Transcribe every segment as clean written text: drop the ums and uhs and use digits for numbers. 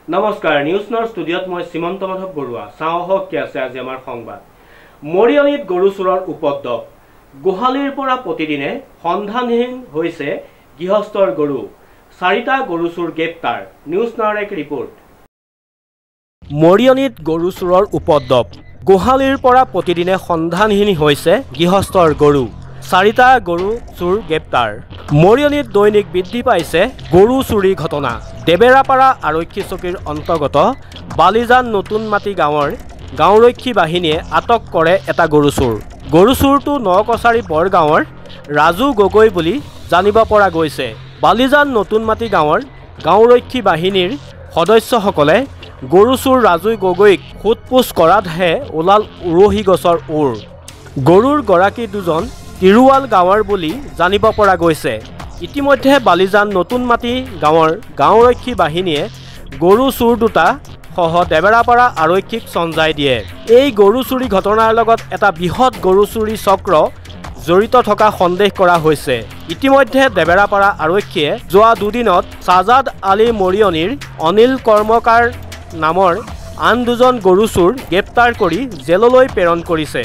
নমস্কাৰ নিউজ নৰ ষ্টুডিওত মই শ্ৰীমন্ত মাধৱ বৰুৱা চাওহক কি আছে আজি আমাৰ সংবাদ মৰিয়নিত গৰু চুৰৰ উপদ্ৰৱ গোহালিৰ পৰা প্ৰতিদিনে সন্ধানহীন হৈছে গৃহস্থৰ গৰু চাৰিটা গৰু চুৰ গ্ৰেপ্তাৰ নিউজ নাওৰ এক ৰিপোৰ্ট মৰিয়নিত গৰু চুৰৰ উপদ্ৰৱ গোহালিৰ পৰা প্ৰতিদিনে সন্ধানহীন হৈছে গৃহস্থৰ গৰু চাৰিটা গৰু চুৰ গ্ৰেপ্তাৰ মৰিয়নিত দৈনিক বৃদ্ধি পাইছে গৰু চুৰি ঘটনা দেবেৰাপাৰা আৰক্ষী চকীৰ অন্তৰ্গত বালিজান নতুন মাটি গাঁৱৰ গাঁওৰক্ষী বাহিনীয়ে আটক কৰে এটা গৰু চুৰটো নকছাৰী বৰগাঁৱৰ ৰাজু গগৈ বুলি জানিব পৰা গৈছে বালিজান নতুন মাটি গাঁৱৰ গাঁওৰক্ষী বাহিনীৰ সদস্যসকলে গৰু চুৰ ৰাজু গগৈক সোধপোছ কৰাতহে ওলাল উৰহি গছৰ ওৰ গৰুৰ গৰাকী দুজন তিৰুৱাল গাঁৱৰ বুলি জানিব পৰা গৈছে ইতিমধ্যে বালিজান নতুন মাটি গাঁৱৰ গাঁওৰক্ষী বাহিনীয়ে গৰু চুৰ দুটা সহ দেবেৰাপাৰা আৰক্ষীক সঞ্জাই দিয়ে এই গৰু চুৰি ঘটনাৰ লগত এটা বৃহৎ গৰু চুৰি চক্ৰ জড়িত থকা সন্দেহ কৰা হৈছে ইতিমধ্যে দেবেৰাপাৰা আৰক্ষীয়ে যোৱা দুদিনত সাজাদ আলী মৰিয়নিৰ অনিল কৰ্মকাৰ নামৰ আন দুজন গৰু চুৰ গ্ৰেপ্তাৰ কৰি জেললৈ প্ৰেৰণ কৰিছে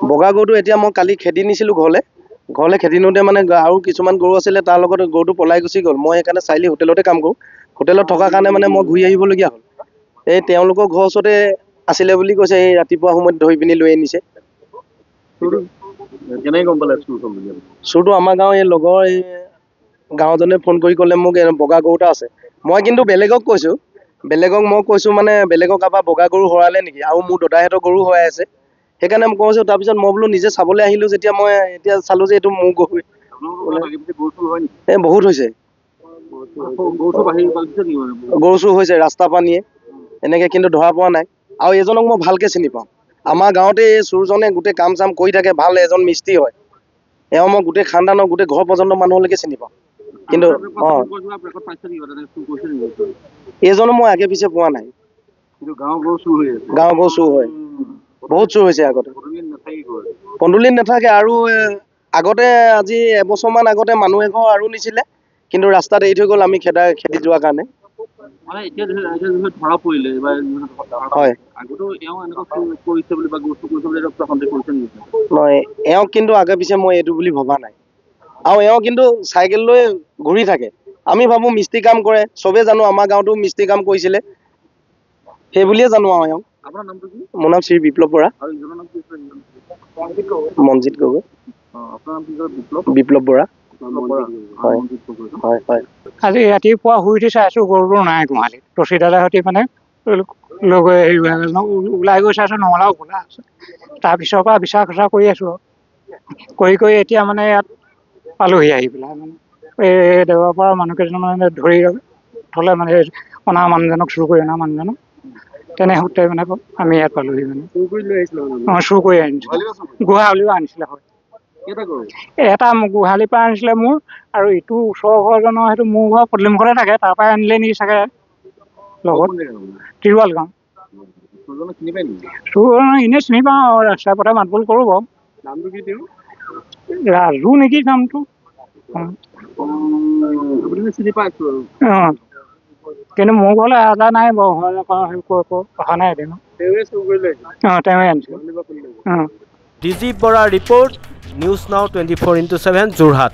বগা গৰুটো এতিয়া মই কালি খেদি নিছিলোঁ ঘৰলৈ খেদি নিওঁতে মানে আৰু কিছুমান গৰু আছিলে তাৰ লগত গৰুটো পলাই গুচি গ'ল মই সেইকাৰণে চাৰিআলি হোটেলতে কাম কৰোঁ হোটেলত থকাৰ কাৰণে মানে মই ঘূৰি আহিবলগীয়া হ'ল এই তেওঁলোকৰ ঘৰৰ ওচৰতে আছিলে বুলি কৈছে এই ৰাতিপুৱা সময়ত ধৰি পিনি লৈ আনিছে কেনেকৈ গম পালে চুৰটো আমাৰ গাঁৱৰ এই লগৰ এই গাঁওজনে ফোন কৰি ক'লে মোক বগা গৰু এটা আছে মই কিন্তু বেলেগক মই কৈছোঁ মানে বেলেগৰ কাৰোবাৰ বগা গৰু হৰালে নেকি আৰু মোৰ দাদাহঁতৰ গৰু হৰাই আছে সেইকাৰণে মই কৈছোঁ তাৰপিছত মই বোলো নিজে চাবলৈ আহিলোঁ যেতিয়া মই এতিয়া চালোঁ যে এইটো মোৰ গৰু এই বহুত হৈছে গৰু চুৰ হৈছে ৰাস্তাৰ পৰা নিয়ে এনেকৈ কিন্তু ধৰা পৰা নাই আৰু এজনক মই ভালকৈ চিনি পাওঁ আমাৰ গাঁৱতে এই চুৰজনে গোটেই কাম চাম কৰি থাকে ভাল এজন মিস্ত্ৰী হয় এওঁ মই গোটেই খানদানৰ গোটেই ঘৰ পৰ্যন্ত মানুহলৈকে চিনি পাওঁ কিন্তু এইজনো মই আগে পিছে পোৱা নাই গাঁৱৰ গৰু চুৰ হয় বহুত চুৰ হৈছে আগতে পন্দুলিত নাথাকে আৰু আগতে আজি এবছৰমান আগতে মানুহ এঘৰ আৰু নিছিলে কিন্তু ৰাস্তাত এৰি থৈ গ'ল আমি খেদি যোৱাৰ কাৰণে হয় নহয় এওঁ কিন্তু আগে পিছে মই এইটো বুলি ভবা নাই আৰু এওঁ কিন্তু চাইকেল লৈ ঘূৰি থাকে আমি ভাবোঁ মিস্ত্ৰী কাম কৰে চবেই জানো আমাৰ গাঁৱতো মিস্ত্ৰী কাম কৰিছিলে সেই বুলিয়ে জানো আৰু এওঁ মোৰ নাম শ্ৰী বিপ্লৱ বৰা মনজিত গগৈ বিপ্লৱ বৰা হয় হয় হয় আজি ৰাতিপুৱা শুই উঠি চাইছোঁ গৰুটো নাই গোহালিত ৰছীডালৰ সৈতে মানে লৈ গৈ ওলাই গৈ চাইছোঁ নঙলাও খোলা আছে তাৰপিছৰ পৰা বিচাৰ খোচা কৰি আছোঁ কৰি এতিয়া মানে ইয়াত পালোহি আহি পেলাই মানে এই দেৱৰ পৰা মানুহকেইজন মানে ধৰি থ'লে মানে অনা মানুহজনক চুৰ কৰি অনা মানুহজনক তেনে সূত্ৰে মানে আমি ইয়াত পালোহি মানে চুৰ কৰি আনিছিলোঁ গোহালিও আনিছিলে হয় এটা গোহালিৰ পৰা আনিছিলে মোৰ আৰু ইটো ওচৰৰ ঘৰজনৰ সেইটো মোৰ ঘৰ পদূলিমুখতে থাকে তাৰ পৰাই আনিলে নেকি চাগে লগত তিৰুৱাল গাঁও চুৰ এনেই চিনি পাওঁ আৰু ৰাস্তাৰ পথে মাতবোল কৰোঁ বাৰু ৰাজু নেকি নামটো কিন্তু মোৰ ঘৰলৈ আদা নাই বাৰু অহা নাই এদিন তেওঁৱে আনিছিল ডিজি Bora report news now 24/7 Jorhat.